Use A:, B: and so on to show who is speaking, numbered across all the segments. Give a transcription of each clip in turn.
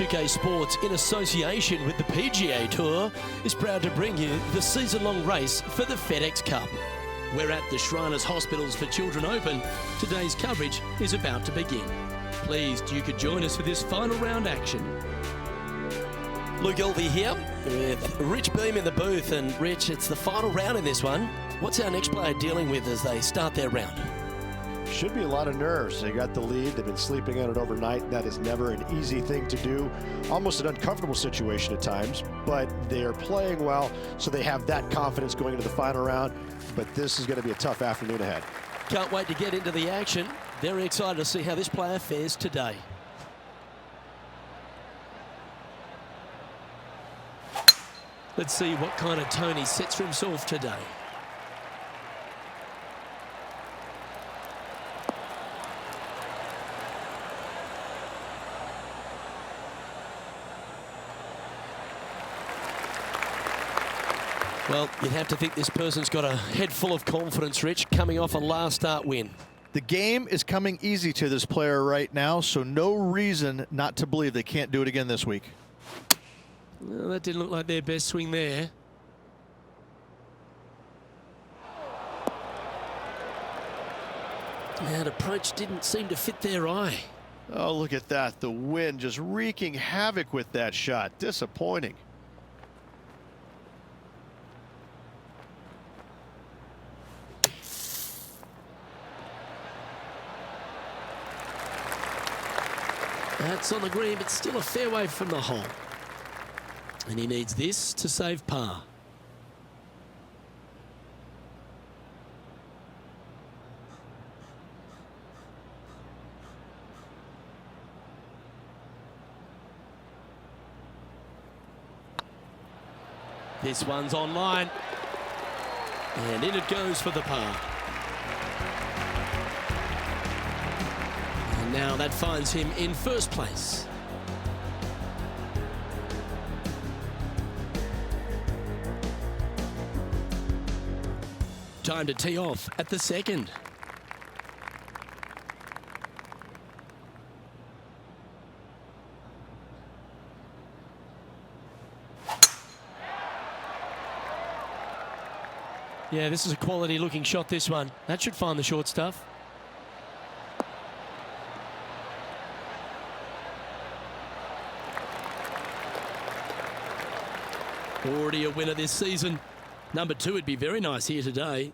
A: 2K Sports, in association with the PGA Tour, is proud to bring you the season-long race for the FedEx Cup. We're at the Shriners Hospitals for Children Open. Today's coverage is about to begin. Pleased you could join us for this final round action. Luke Elvey here with Rich Beam in the booth. And Rich, it's the final round in this one. What's our next player dealing with as they start their round?
B: Should be a lot of nerves. They got the lead. They've been sleeping on it overnight. That is never an easy thing to do. Almost an uncomfortable situation at times, but they are playing well, so they have that confidence going into the final round. But this is going to be a tough afternoon ahead.
A: Can't wait to get into the action. Very excited to see how this player fares today. Let's see what kind of tone he sets for himself today. Well, you'd have to think this person's got a head full of confidence, Rich, coming off a last start win.
C: The game is coming easy to this player right now, so no reason not to believe they can't do it again this week.
A: Well, that didn't look like their best swing there. That approach didn't seem to fit their eye.
C: Oh, look at that. The wind just wreaking havoc with that shot. Disappointing.
A: That's on the green, but still a fair way from the hole. And he needs this to save par. This one's online. And in it goes for the par. Now that finds him in first place. Time to tee off at the second. Yeah, this is a quality looking shot, this one. That should find the short stuff. Already a winner this season. Number 2 would be very nice here today.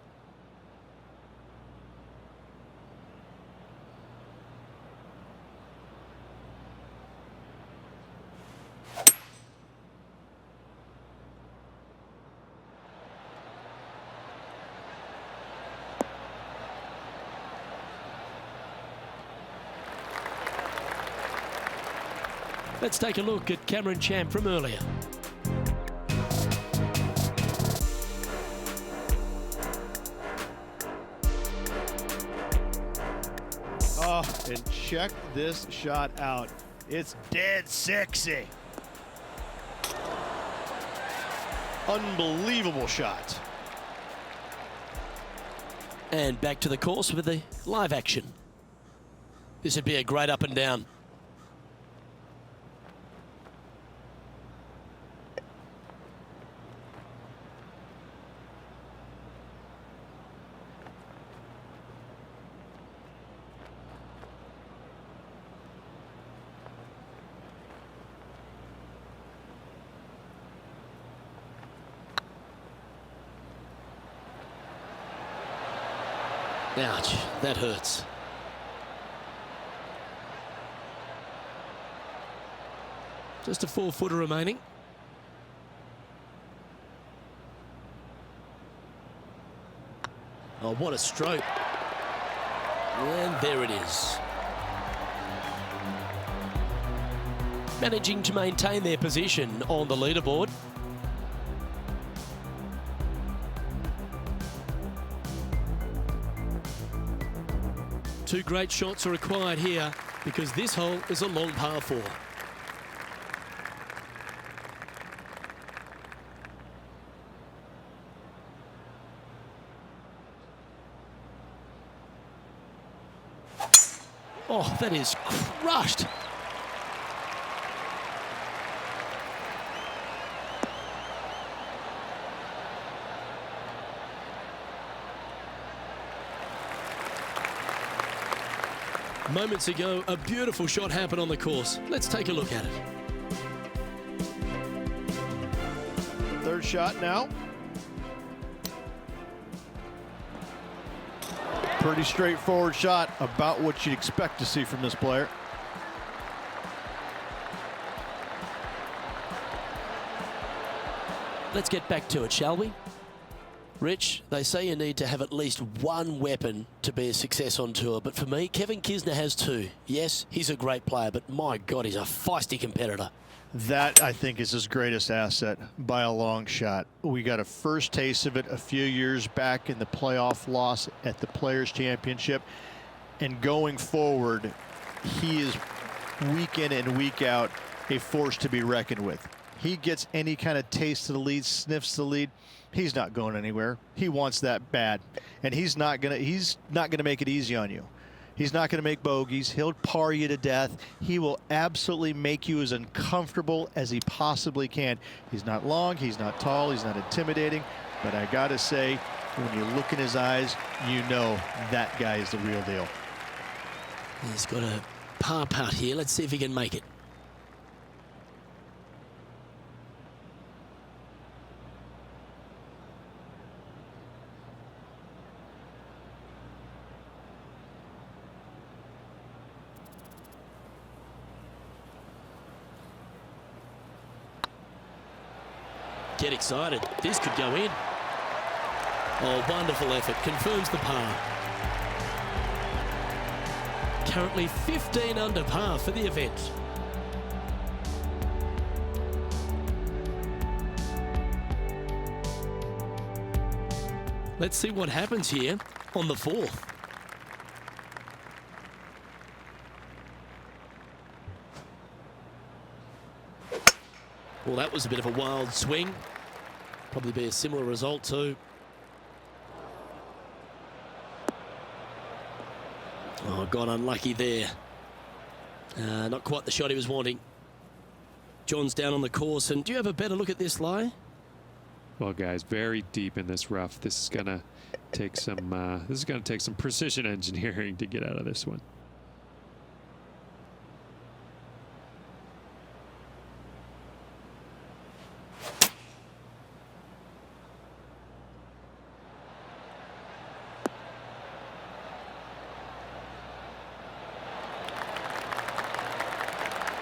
A: Let's take a look at Cameron Champ from earlier.
B: Oh, and check this shot out. It's dead sexy. Unbelievable shot.
A: And back to the course with the live action. This would be a great up and down. Ouch, that hurts. Just a 4-footer remaining. Oh, what a stroke. And there it is. Managing to maintain their position on the leaderboard. Two great shots are required here because this hole is a long par 4. Oh, that is crushed. Moments ago, a beautiful shot happened on the course. Let's take a look at it.
B: Third shot now.
C: Pretty straightforward shot, about what you'd expect to see from this player.
A: Let's get back to it, shall we? Rich, they say you need to have at least one weapon to be a success on tour, but for me, Kevin Kisner has 2. Yes, he's a great player, but my God, he's a feisty competitor.
C: That, I think, is his greatest asset by a long shot. We got a first taste of it a few years back in the playoff loss at the Players' Championship. And going forward, he is week in and week out a force to be reckoned with. He gets any kind of taste of the lead, sniffs the lead, he's not going anywhere. He wants that bad. And he's not gonna make it easy on you. He's not going to make bogeys. He'll par you to death. He will absolutely make you as uncomfortable as he possibly can. He's not long, he's not tall, he's not intimidating. But I got to say, when you look in his eyes, you know that guy is the real deal.
A: He's got a par putt here. Let's see if he can make it. Get excited. This could go in. Oh, wonderful effort. Confirms the par. Currently 15 under par for the event. Let's see what happens here on the 4th. Well, that was a bit of a wild swing. Probably be a similar result too. Oh, got unlucky there. Not quite the shot he was wanting. John's down on the course, and do you have a better look at this lie?
D: Well, guys, very deep in this rough. This is gonna take some precision engineering to get out of this one.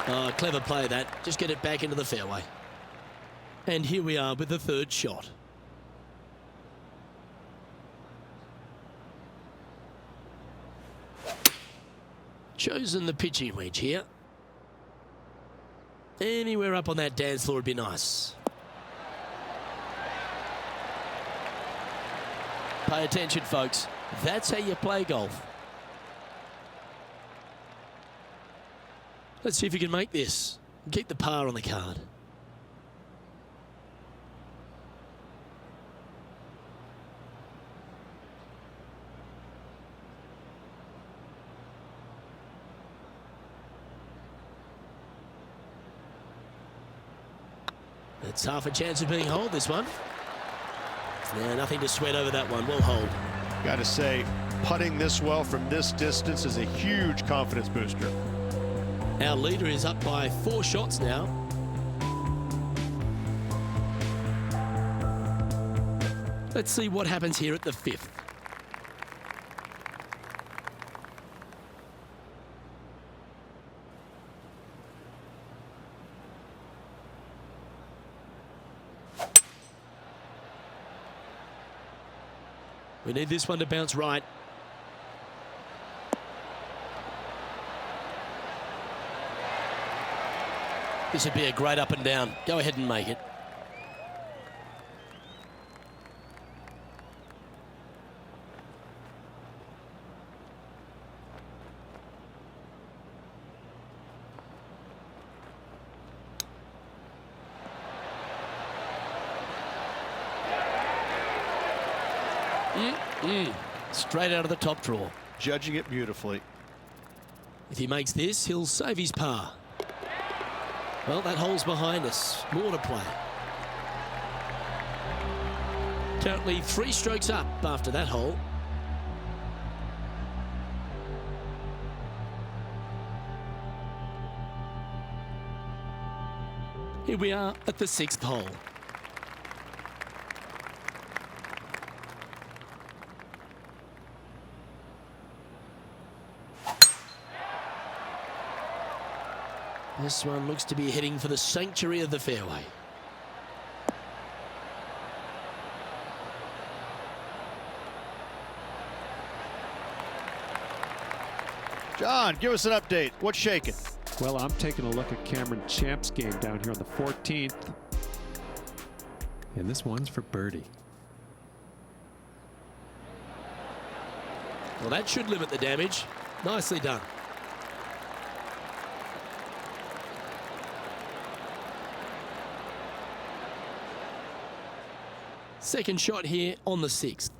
A: Oh, clever play that. Just get it back into the fairway. And here we are with the 3rd shot. Chosen the pitching wedge here. Anywhere up on that dance floor would be nice. Pay attention, folks. That's how you play golf. Let's see if you can make this. Keep the par on the card. It's half a chance of being holed, this one. Yeah, nothing to sweat over that one. We'll hold.
B: Got to say, putting this well from this distance is a huge confidence booster.
A: Our leader is up by 4 shots now. Let's see what happens here at the 5th. We need this one to bounce right. This would be a great up and down. Go ahead and make it. Straight out of the top drawer.
C: Judging it beautifully.
A: If he makes this, he'll save his par. Well, that hole's behind us. More to play. Currently 3 strokes up after that hole. Here we are at the 6th hole. This one looks to be heading for the sanctuary of the fairway.
C: John, give us an update. What's shaking?
D: Well, I'm taking a look at Cameron Champ's game down here on the 14th. And this one's for birdie.
A: Well, that should limit the damage. Nicely done. Second shot here on the 6th.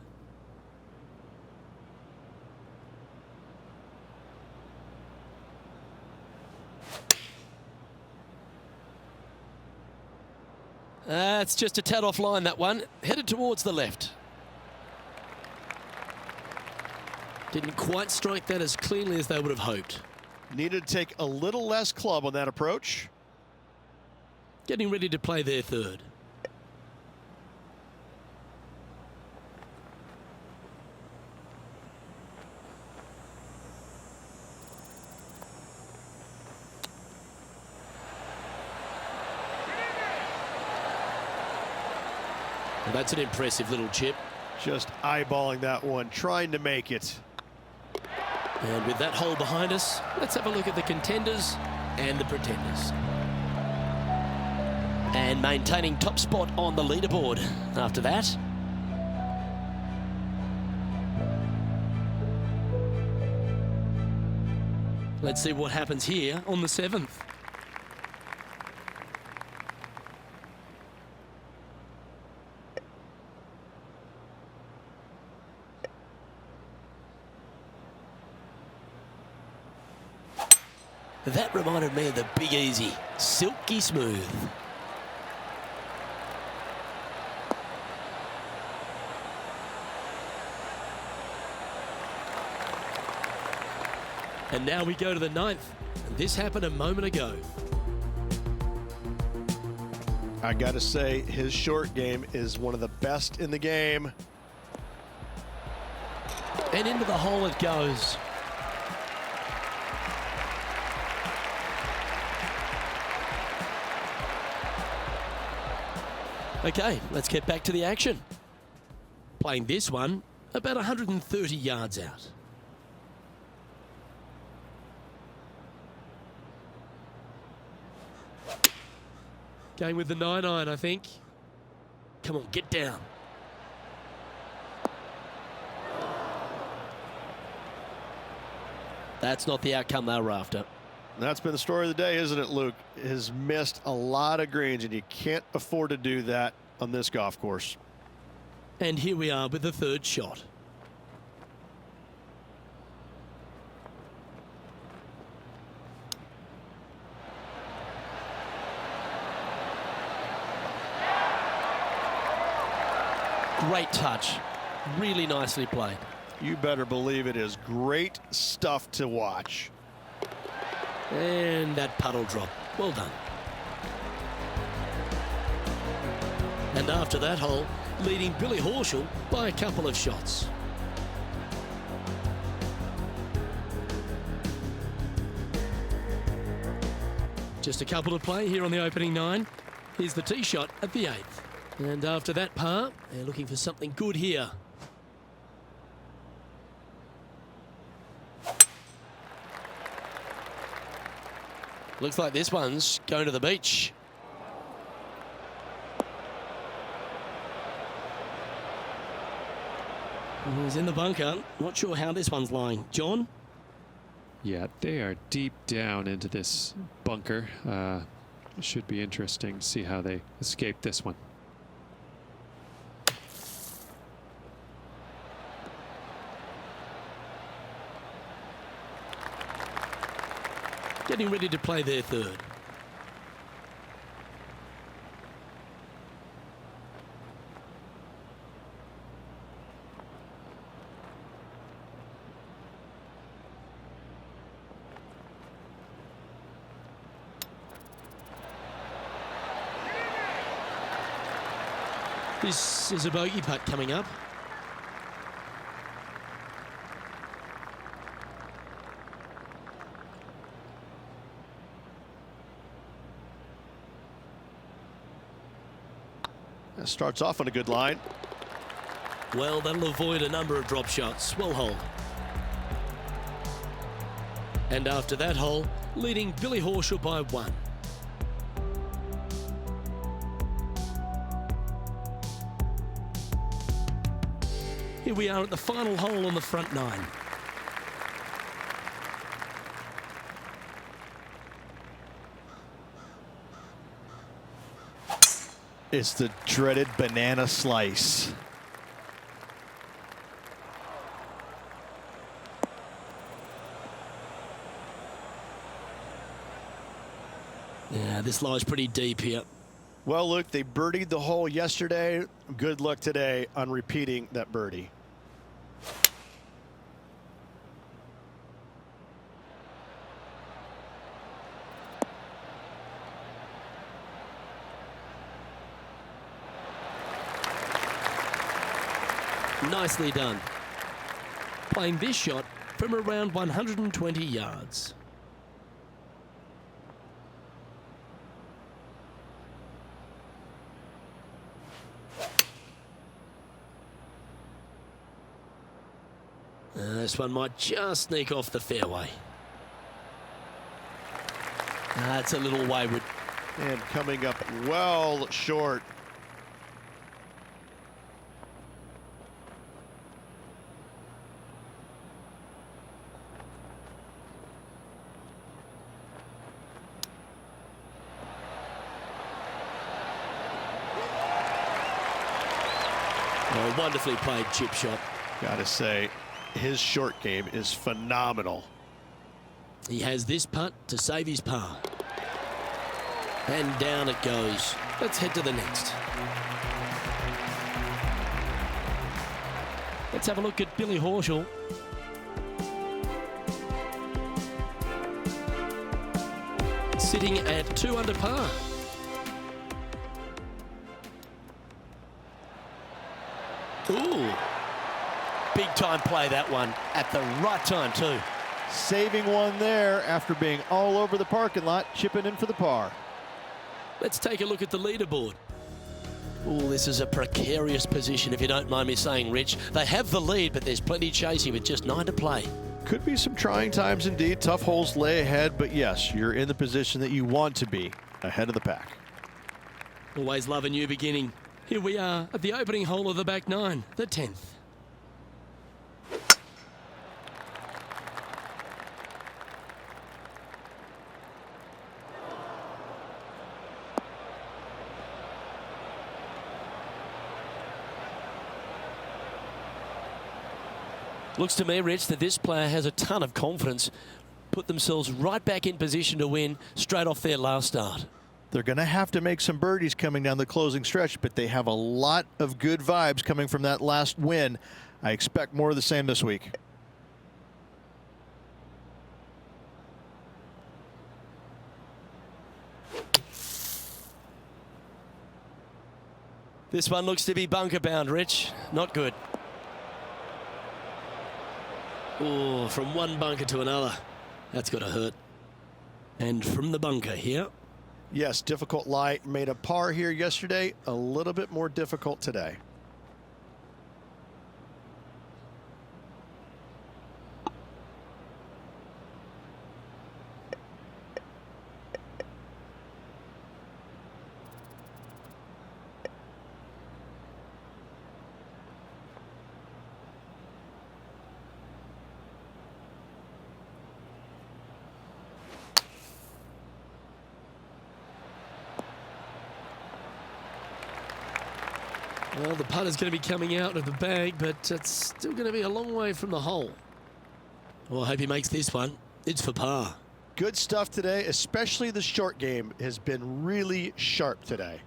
A: It's just a tad offline, that one. Headed towards the left. Didn't quite strike that as cleanly as they would have hoped.
C: Needed to take a little less club on that approach.
A: Getting ready to play their third. Well, that's an impressive little chip.
C: Just eyeballing that one, trying to make it.
A: And with that hole behind us, let's have a look at the contenders and the pretenders. And maintaining top spot on the leaderboard after that. Let's see what happens here on the 7th. That reminded me of the Big Easy, silky smooth. And now we go to the 9th. This happened a moment ago.
C: I gotta say, his short game is one of the best in the game.
A: And into the hole it goes. Okay, let's get back to the action. Playing this one about 130 yards out. Going with the 9-iron, I think. Come on, get down. That's not the outcome they were after.
C: That's been the story of the day, isn't it, Luke? Has missed a lot of greens, and you can't afford to do that on this golf course.
A: And here we are with the 3rd shot. Great touch. Really nicely played.
C: You better believe it is great stuff to watch.
A: And that puddle drop. Well done. And after that hole, leading Billy Horschel by a couple of shots. Just a couple to play here on the opening 9. Here's the tee shot at the 8th. And after that par, they're looking for something good here. Looks like this one's going to the beach. He's in the bunker. Not sure how this one's lying. John?
D: Yeah, they are deep down into this bunker. It should be interesting to see how they escape this one.
A: Getting ready to play their third. This is a bogey putt coming up.
B: That starts off on a good line.
A: Well, that'll avoid a number of drop shots. Well hole. And after that hole, leading Billy Horschel by 1. Here we are at the final hole on the front 9.
C: It's the dreaded banana slice.
A: Yeah, this lies pretty deep here.
B: Well, Luke, they birdied the hole yesterday. Good luck today on repeating that birdie.
A: Nicely done. Playing this shot from around 120 yards. This one might just sneak off the fairway. That's a little wayward.
B: And coming up well short.
A: Oh, wonderfully played chip shot.
B: Gotta say, his short game is phenomenal.
A: He has this putt to save his par. And down it goes. Let's head to the next. Let's have a look at Billy Horschel. Sitting at 2 under par. Ooh. Big time play, that one, at the right time too.
C: Saving one there after being all over the parking lot, chipping in for the par.
A: Let's take a look at the leaderboard. Oh, this is a precarious position, if you don't mind me saying, Rich. They have the lead, but there's plenty chasing with just 9 to play.
C: Could be some trying times indeed. Tough holes lay ahead, but yes, you're in the position that you want to be, ahead of the pack.
A: Always love a new beginning. Here we are at the opening hole of the back 9, the 10th. Looks to me, Rich, that this player has a ton of confidence. Put themselves right back in position to win straight off their last start.
C: They're going to have to make some birdies coming down the closing stretch, but they have a lot of good vibes coming from that last win. I expect more of the same this week.
A: This one looks to be bunker bound, Rich. Not good. Oh, from one bunker to another. That's got to hurt. And from the bunker here.
B: Yes, difficult lie. Made a par here yesterday. A little bit more difficult today.
A: Well, the putter's going to be coming out of the bag, but it's still going to be a long way from the hole. Well, I hope he makes this one. It's for par.
B: Good stuff today, especially the short game has been really sharp today.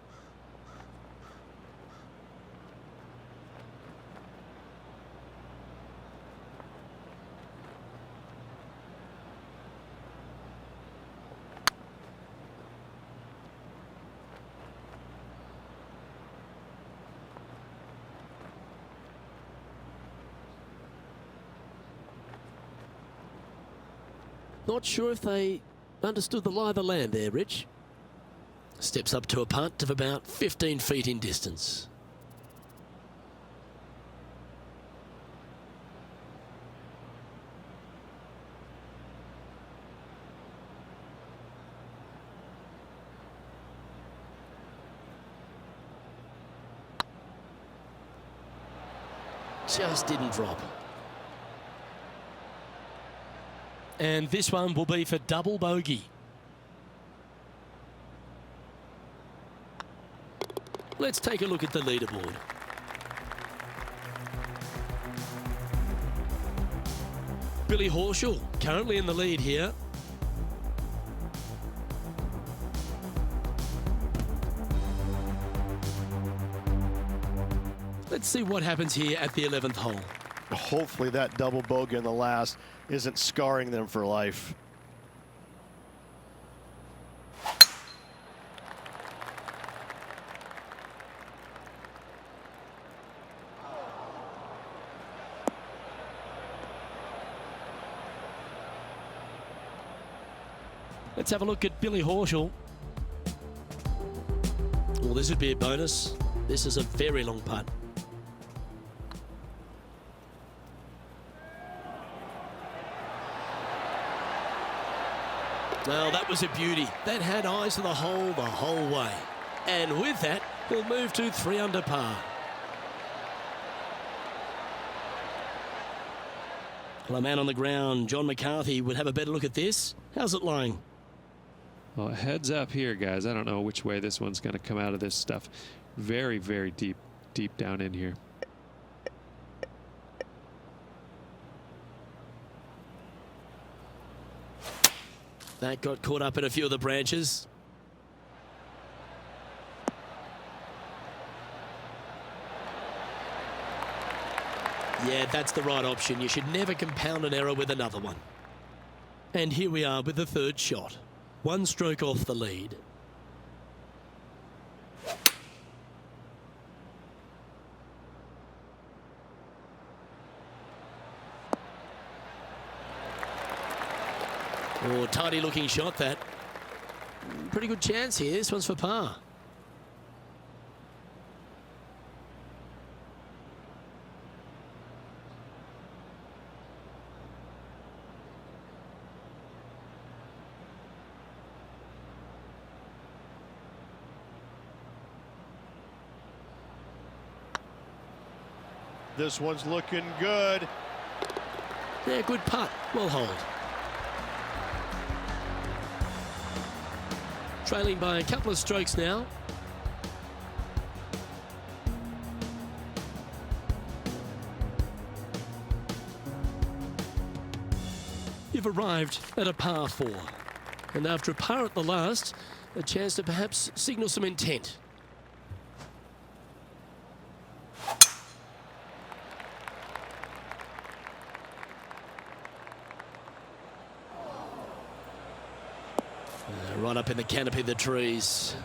A: Not sure if they understood the lie of the land there, Rich. Steps up to a putt of about 15 feet in distance. Just didn't drop. And this one will be for double bogey. Let's take a look at the leaderboard. Billy Horschel currently in the lead here. Let's see what happens here at the 11th hole.
B: Hopefully that double bogey in the last isn't scarring them for life.
A: Let's have a look at Billy Horschel. Well, this would be a bonus. This is a very long putt. Well, that was a beauty. That had eyes to the whole way. And with that, he'll move to 3 under par. Well, a man on the ground, John McCarthy, would have a better look at this. How's it lying?
D: Well, heads up here, guys. I don't know which way this one's going to come out of this stuff. Very, very deep down in here.
A: That got caught up in a few of the branches. Yeah, that's the right option. You should never compound an error with another one. And here we are with the third shot. 1 stroke off the lead. Oh, tidy looking shot that. Pretty good chance here. This one's for par.
B: This one's looking good.
A: Yeah, good putt. Well hold. Trailing by a couple of strokes now. You've arrived at a par 4. And after a par at the last, a chance to perhaps signal some intent. Right up in the canopy of the trees.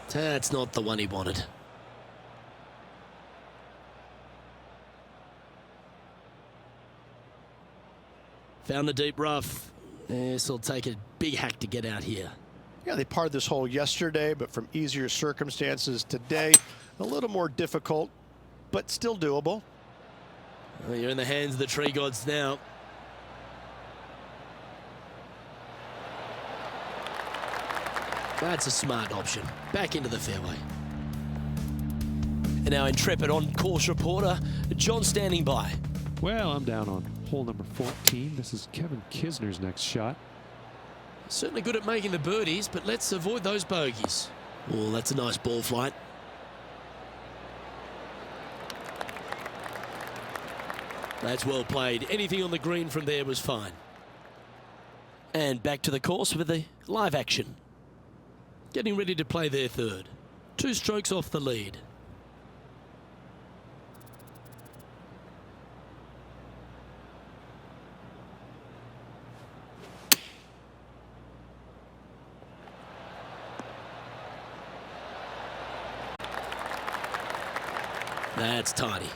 A: That's not the one he wanted. Found the deep rough. This will take a big hack to get out here.
B: Yeah, they parred this hole yesterday, but from easier circumstances today, a little more difficult, but still doable.
A: Well, you're in the hands of the tree gods now. That's a smart option. Back into the fairway. And our intrepid on-course reporter, John, standing by.
D: Well, I'm down on hole number 14. This is Kevin Kisner's next shot.
A: Certainly good at making the birdies, but let's avoid those bogeys. Oh, that's a nice ball flight. That's well played. Anything on the green from there was fine. And back to the course with the live action. Getting ready to play their third. 2 strokes off the lead. That's tidy.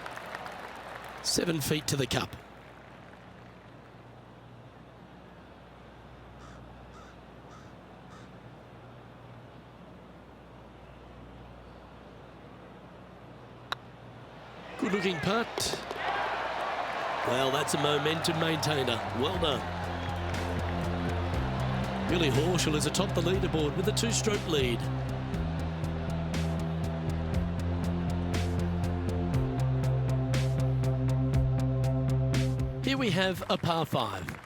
A: 7 feet to the cup. Good looking putt. Well, that's a momentum maintainer. Well done. Billy Horschel is atop the leaderboard with a 2-stroke lead. Here we have a par 5.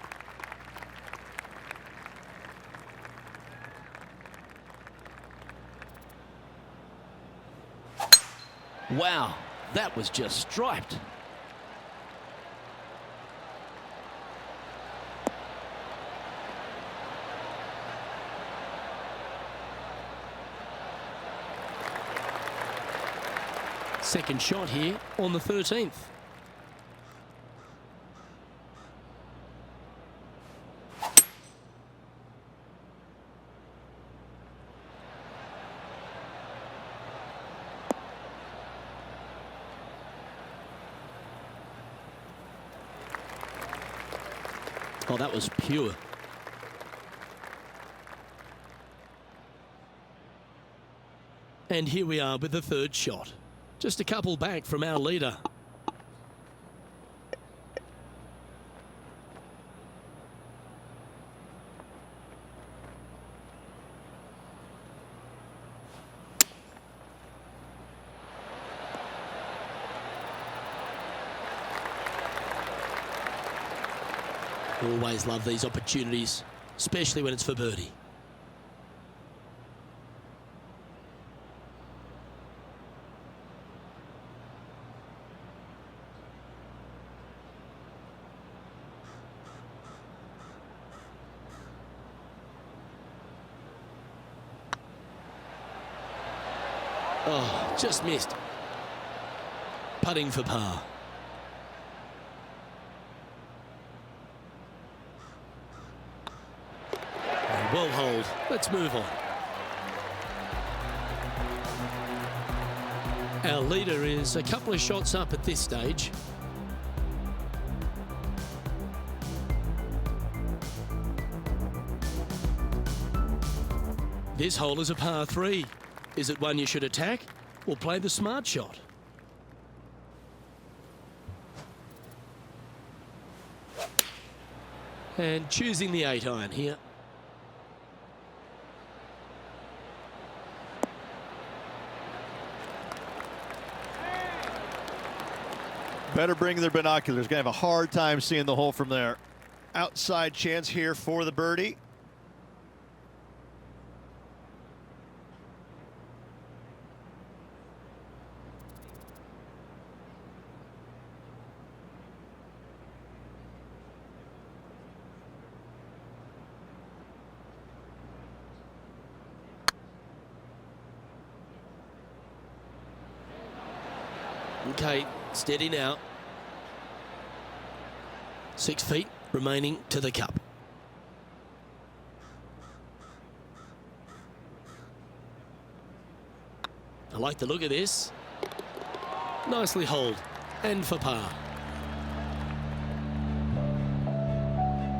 A: Wow, that was just striped. Second shot here on the 13th. Oh, that was pure. And here we are with the third shot. Just a couple back from our leader. Always love these opportunities, especially when it's for birdie. Oh, just missed. Putting for par. Well hold. Let's move on. Our leader is a couple of shots up at this stage. This hole is a par 3. Is it one you should attack or play the smart shot? And choosing the 8-iron here.
C: Better bring their binoculars. Gonna have a hard time seeing the hole from there. Outside chance here for the birdie.
A: Okay, steady now. 6 feet remaining to the cup. I like the look of this. Nicely holed and for par.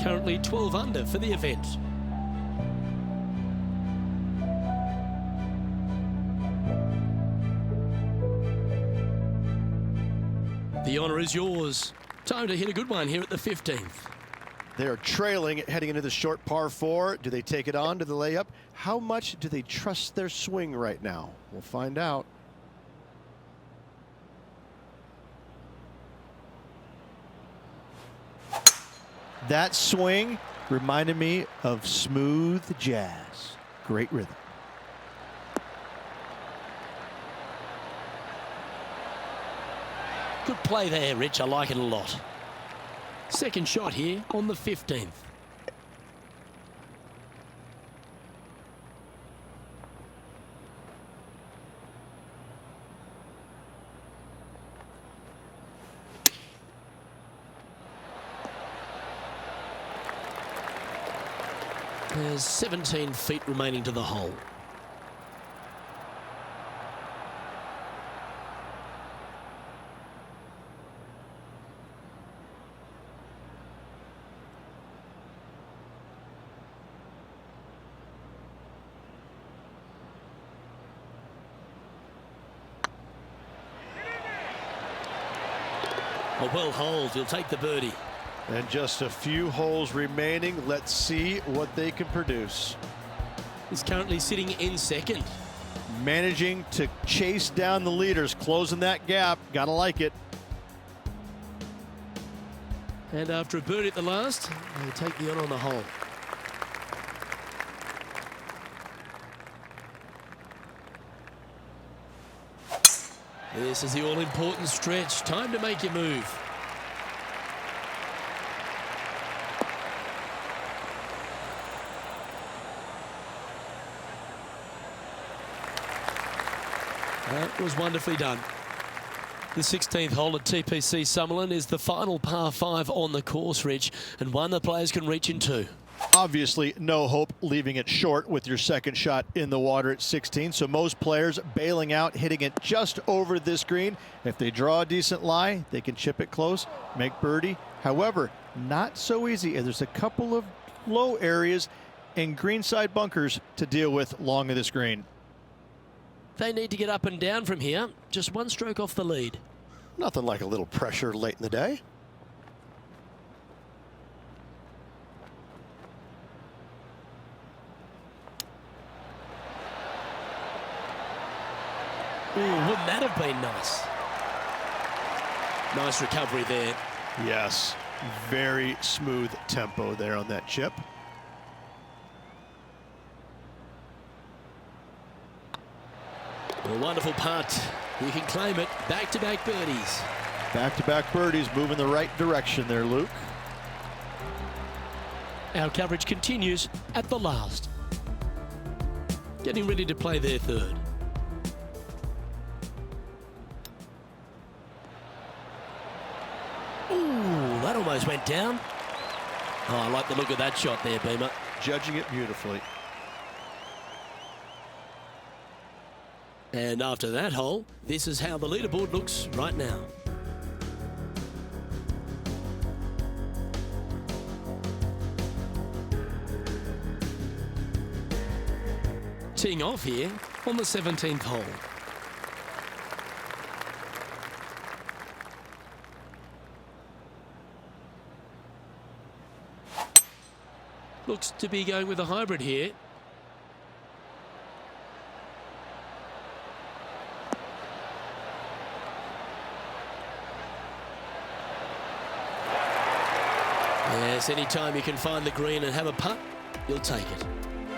A: Currently 12 under for the event. The honour is yours. Time to hit a good one here at the 15th.
B: They're trailing heading into the short par 4. Do they take it on to the layup? How much do they trust their swing right now? We'll find out.
C: That swing reminded me of smooth jazz. Great rhythm.
A: Good play there, Rich. I like it a lot. Second shot here on the 15th. There's 17 feet remaining to the hole. A well holed, he'll take the birdie.
C: And just a few holes remaining. Let's see what they can produce.
A: He's currently sitting in second.
C: Managing to chase down the leaders, closing that gap. Gotta like it.
A: And after a birdie at the last, they take the on the hole. This is the all-important stretch. Time to make your move. That was wonderfully done. The 16th hole at TPC Summerlin is the final par 5 on the course, Rich, and one the players can reach into.
C: Obviously, no hope leaving it short with your second shot in the water at 16. So most players bailing out, hitting it just over this green. If they draw a decent lie, they can chip it close, make birdie. However, not so easy. There's a couple of low areas and greenside bunkers to deal with along this green.
A: They need to get up and down from here. Just one stroke off the lead.
B: Nothing like a little pressure late in the day.
A: Ooh, wouldn't that have been nice? Nice recovery there.
C: Yes, very smooth tempo there on that chip.
A: A wonderful putt. You can claim it. Back-to-back birdies.
C: Back-to-back birdies, moving the right direction there, Luke.
A: Our coverage continues at the last. Getting ready to play their third. Ooh, that almost went down. Oh, I like the look of that shot there, Beamer.
C: Judging it beautifully.
A: And after that hole, this is how the leaderboard looks right now. Teeing off here on the 17th hole. Looks to be going with a hybrid here. Yes, anytime you can find the green and have a putt, you'll take it.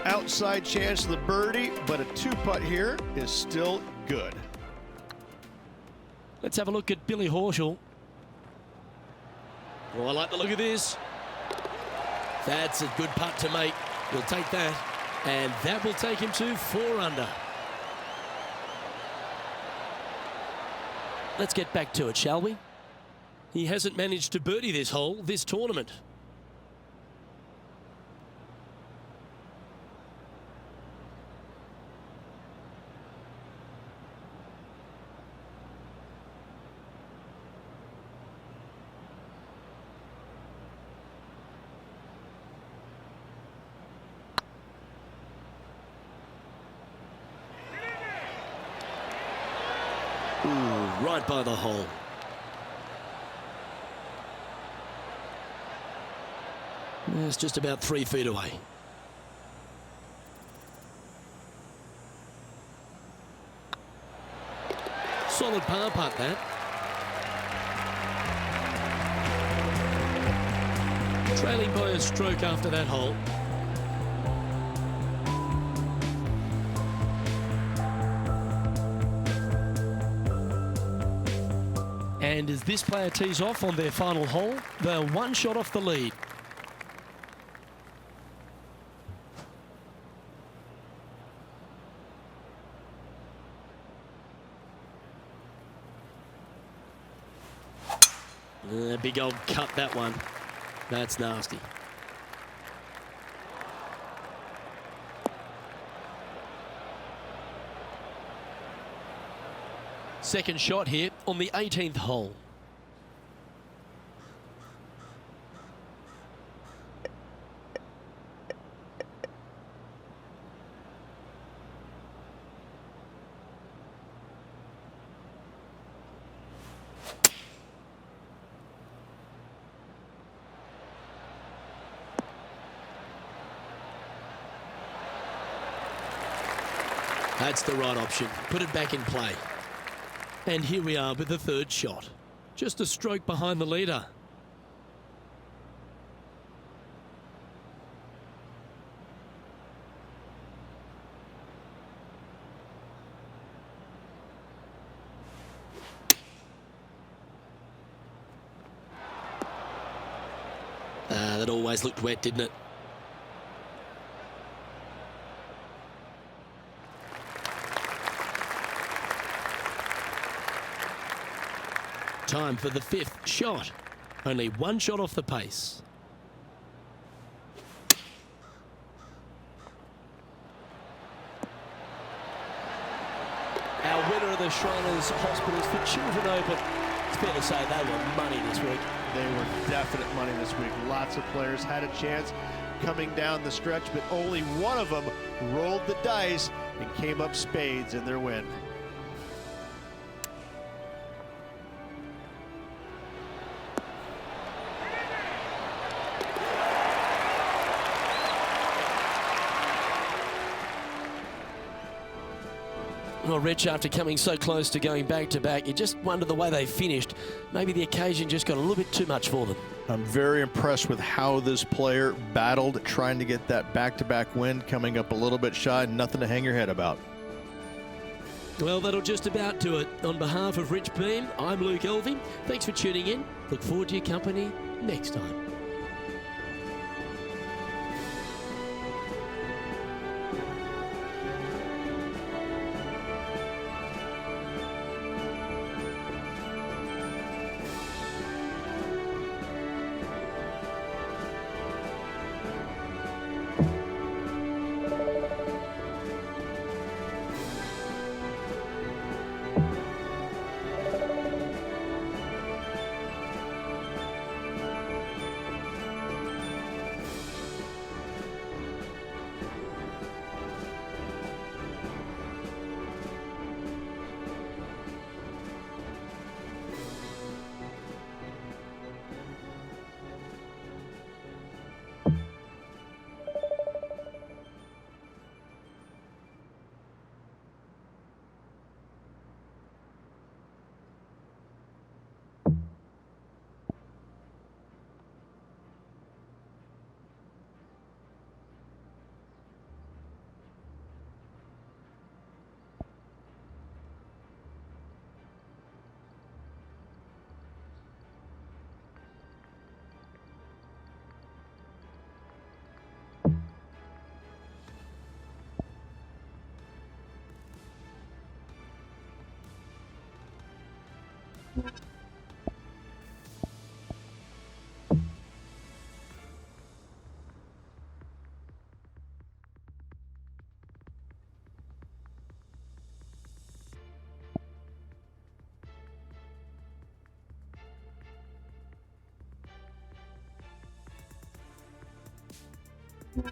C: Outside chance of the birdie, but a two-putt here is still good.
A: Let's have a look at Billy Horschel. Oh, I like the look of this. That's a good putt to make. We'll take that. And that will take him to 4 under. Let's get back to it, shall we? He hasn't managed to birdie this hole this tournament. Ooh, right by the hole. It's just about 3 feet away. Solid par putt, that. Trailing by a stroke after that hole. And as this player tees off on their final hole, they're one shot off the lead. Big old cut, that one. That's nasty. Second shot here on the 18th hole. That's the right option. Put it back in play. And here we are with the third shot. Just a stroke behind the leader. That always looked wet, didn't it? Time for the fifth shot. Only one shot off the pace. Our winner of the Shriners Hospitals for Children Open. It's fair to say they were money this week.
C: They were definite money this week. Lots of players had a chance coming down the stretch, but only one of them rolled the dice and came up spades in their win.
A: Well, Rich, after coming so close to going back-to-back, you just wonder the way they finished. Maybe the occasion just got a little bit too much for them.
C: I'm very impressed with how this player battled, trying to get that back-to-back win, coming up a little bit shy, nothing to hang your head about.
A: Well, that'll just about do it. On behalf of Rich Beam, I'm Luke Elvey. Thanks for tuning in. Look forward to your company next time.
E: Yeah.